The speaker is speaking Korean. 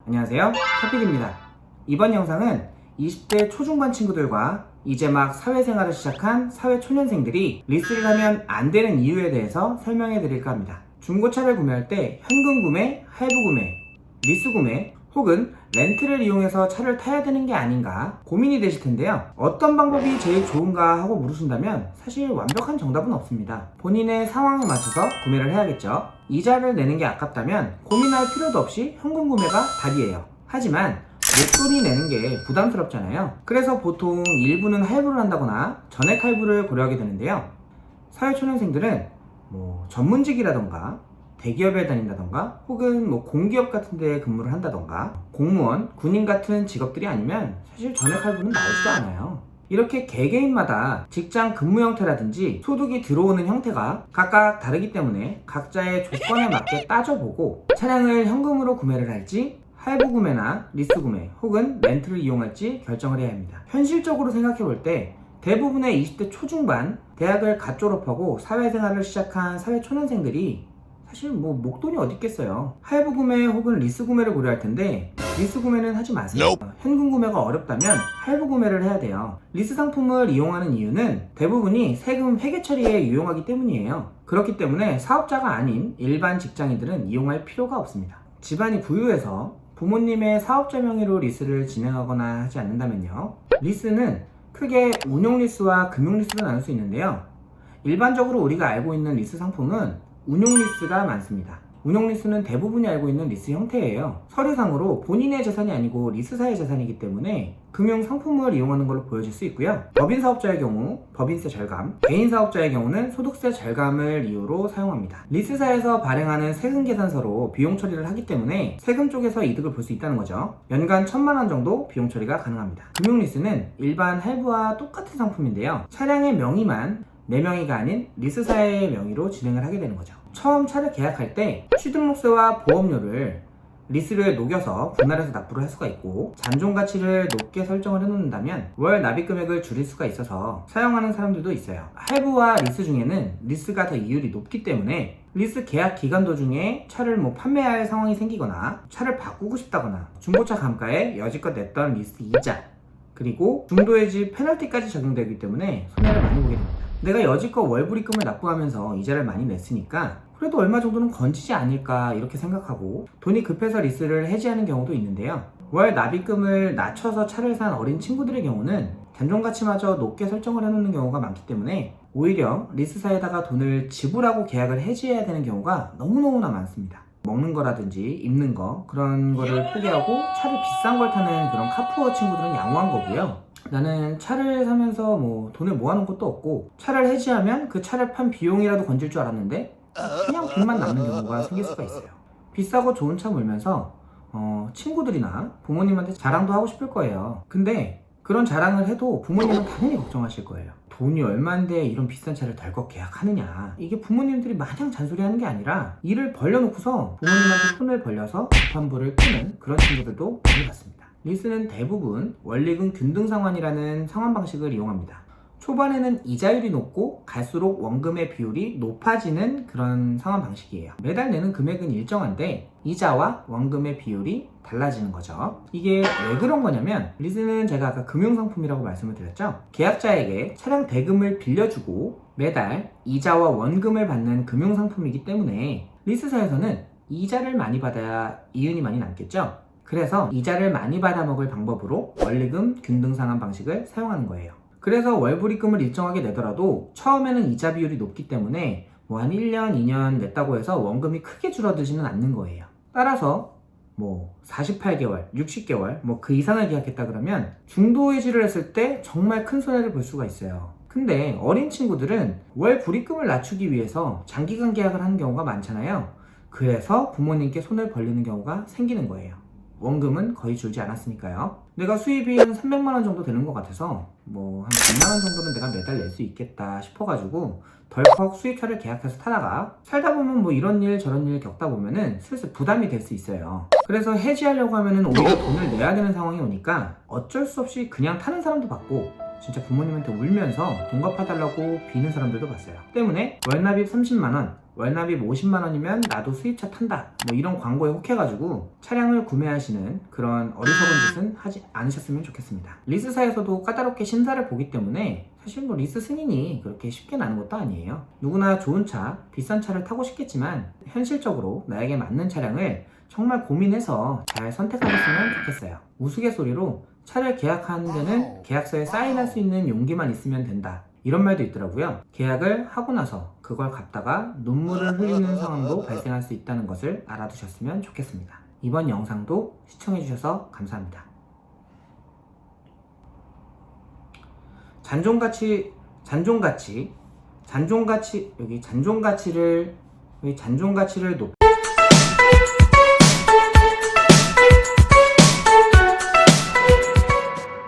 안녕하세요, 터필입니다. 이번 영상은 20대 초중반 친구들과 이제 막 사회생활을 시작한 사회초년생들이 리스를 하면 안 되는 이유에 대해서 설명해 드릴까 합니다. 중고차를 구매할 때 현금 구매, 할부 구매, 리스 구매 혹은 렌트를 이용해서 차를 타야 되는 게 아닌가 고민이 되실 텐데요. 어떤 방법이 제일 좋은가 하고 물으신다면 사실 완벽한 정답은 없습니다. 본인의 상황에 맞춰서 구매를 해야겠죠. 이자를 내는 게 아깝다면 고민할 필요도 없이 현금 구매가 답이에요. 하지만 목돈이 내는 게 부담스럽잖아요. 그래서 보통 일부는 할부를 한다거나 전액 할부를 고려하게 되는데요. 사회초년생들은 전문직이라던가 대기업에 다닌다던가 혹은 공기업 같은 데 근무를 한다던가 공무원, 군인 같은 직업들이 아니면 사실 전액 할부는 나오지도 않아요. 이렇게 개개인마다 직장 근무 형태라든지 소득이 들어오는 형태가 각각 다르기 때문에 각자의 조건에 맞게 따져보고 차량을 현금으로 구매를 할지 할부 구매나 리스 구매 혹은 렌트를 이용할지 결정을 해야 합니다. 현실적으로 생각해 볼 때 대부분의 20대 초중반 대학을 갓 졸업하고 사회생활을 시작한 사회초년생들이 사실 목돈이 어디 있겠어요. 할부 구매 혹은 리스 구매를 고려할 텐데 리스 구매는 하지 마세요. 현금 구매가 어렵다면 할부 구매를 해야 돼요. 리스 상품을 이용하는 이유는 대부분이 세금 회계 처리에 유용하기 때문이에요. 그렇기 때문에 사업자가 아닌 일반 직장인들은 이용할 필요가 없습니다. 집안이 부유해서 부모님의 사업자 명의로 리스를 진행하거나 하지 않는다면요. 리스는 크게 운용 리스와 금융 리스로 나눌 수 있는데요. 일반적으로 우리가 알고 있는 리스 상품은 운용 리스가 많습니다. 운용 리스는 대부분이 알고 있는 리스 형태예요. 서류상으로 본인의 재산이 아니고 리스사의 재산이기 때문에 금융 상품을 이용하는 걸로 보여질 수 있고요. 법인 사업자의 경우 법인세 절감, 개인 사업자의 경우는 소득세 절감을 이유로 사용합니다. 리스사에서 발행하는 세금 계산서로 비용 처리를 하기 때문에 세금 쪽에서 이득을 볼 수 있다는 거죠. 연간 1,000만 원 정도 비용 처리가 가능합니다. 금융 리스는 일반 할부와 똑같은 상품인데요. 차량의 명의만 내 명의가 아닌 리스사의 명의로 진행을 하게 되는 거죠. 처음 차를 계약할 때 취등록세와 보험료를 리스를 녹여서 분할해서 납부를 할 수가 있고 잔존 가치를 높게 설정을 해놓는다면 월 납입 금액을 줄일 수가 있어서 사용하는 사람들도 있어요. 할부와 리스 중에는 리스가 더 이율이 높기 때문에 리스 계약 기간 도중에 차를 판매할 상황이 생기거나 차를 바꾸고 싶다거나 중고차 감가에 여지껏 냈던 리스 이자 그리고 중도해지 페널티까지 적용되기 때문에 손해를 많이 보게 됩니다. 내가 여지껏 월불입금을 납부하면서 이자를 많이 냈으니까 그래도 얼마 정도는 건지지 않을까 이렇게 생각하고 돈이 급해서 리스를 해지하는 경우도 있는데요. 월 납입금을 낮춰서 차를 산 어린 친구들의 경우는 잔존가치마저 높게 설정을 해놓는 경우가 많기 때문에 오히려 리스사에다가 돈을 지불하고 계약을 해지해야 되는 경우가 너무너무나 많습니다. 먹는 거라든지 입는 거 그런 거를 포기하고 차를 비싼 걸 타는 그런 카푸어 친구들은 양호한 거고요. 나는 차를 사면서 돈을 모아놓은 것도 없고 차를 해지하면 그 차를 판 비용이라도 건질 줄 알았는데 그냥 빚만 남는 경우가 생길 수가 있어요. 비싸고 좋은 차 몰면서 친구들이나 부모님한테 자랑도 하고 싶을 거예요. 근데 그런 자랑을 해도 부모님은 당연히 걱정하실 거예요. 돈이 얼만데 이런 비싼 차를 덜컥 계약하느냐. 이게 부모님들이 마냥 잔소리하는 게 아니라 일을 벌려놓고서 부모님한테 손을 벌려서 재판부를 끄는 그런 친구들도 많이 봤습니다. 리스는 대부분 원리금 균등 상환이라는 상환 방식을 이용합니다. 초반에는 이자율이 높고 갈수록 원금의 비율이 높아지는 그런 상환 방식이에요. 매달 내는 금액은 일정한데 이자와 원금의 비율이 달라지는 거죠. 이게 왜 그런 거냐면 리스는 제가 아까 금융상품이라고 말씀을 드렸죠. 계약자에게 차량 대금을 빌려주고 매달 이자와 원금을 받는 금융상품이기 때문에 리스사에서는 이자를 많이 받아야 이윤이 많이 남겠죠. 그래서 이자를 많이 받아먹을 방법으로 원리금 균등상환 방식을 사용하는 거예요. 그래서 월불입금을 일정하게 내더라도 처음에는 이자 비율이 높기 때문에 한 1년, 2년 냈다고 해서 원금이 크게 줄어들지는 않는 거예요. 따라서 48개월, 60개월 그 이상을 계약했다 그러면 중도해지를 했을 때 정말 큰 손해를 볼 수가 있어요. 근데 어린 친구들은 월 불입금을 낮추기 위해서 장기간 계약을 하는 경우가 많잖아요. 그래서 부모님께 손을 벌리는 경우가 생기는 거예요. 원금은 거의 줄지 않았으니까요. 내가 수입이 한 300만 원 정도 되는 것 같아서 한 100만 원 정도는 내가 매달 낼 수 있겠다 싶어가지고 덜컥 수입차를 계약해서 타다가 살다 보면 이런 일 저런 일 겪다 보면은 슬슬 부담이 될 수 있어요. 그래서 해지하려고 하면은 오히려 돈을 내야 되는 상황이 오니까 어쩔 수 없이 그냥 타는 사람도 봤고 진짜 부모님한테 울면서 돈 갚아달라고 비는 사람들도 봤어요. 때문에 월납입 30만원, 월납입 50만원이면 나도 수입차 탄다, 뭐 이런 광고에 혹해가지고 차량을 구매하시는 그런 어리석은 짓은 하지 않으셨으면 좋겠습니다. 리스사에서도 까다롭게 심사를 보기 때문에 사실 뭐 리스 승인이 그렇게 쉽게 나는 것도 아니에요. 누구나 좋은 차, 비싼 차를 타고 싶겠지만 현실적으로 나에게 맞는 차량을 정말 고민해서 잘 선택하셨으면 좋겠어요. 우스갯소리로 차를 계약하는 데는 계약서에 사인할 수 있는 용기만 있으면 된다, 이런 말도 있더라고요. 계약을 하고 나서 그걸 갚다가 눈물을 흘리는 상황도 발생할 수 있다는 것을 알아두셨으면 좋겠습니다. 이번 영상도 시청해주셔서 감사합니다. 잔존가치를 높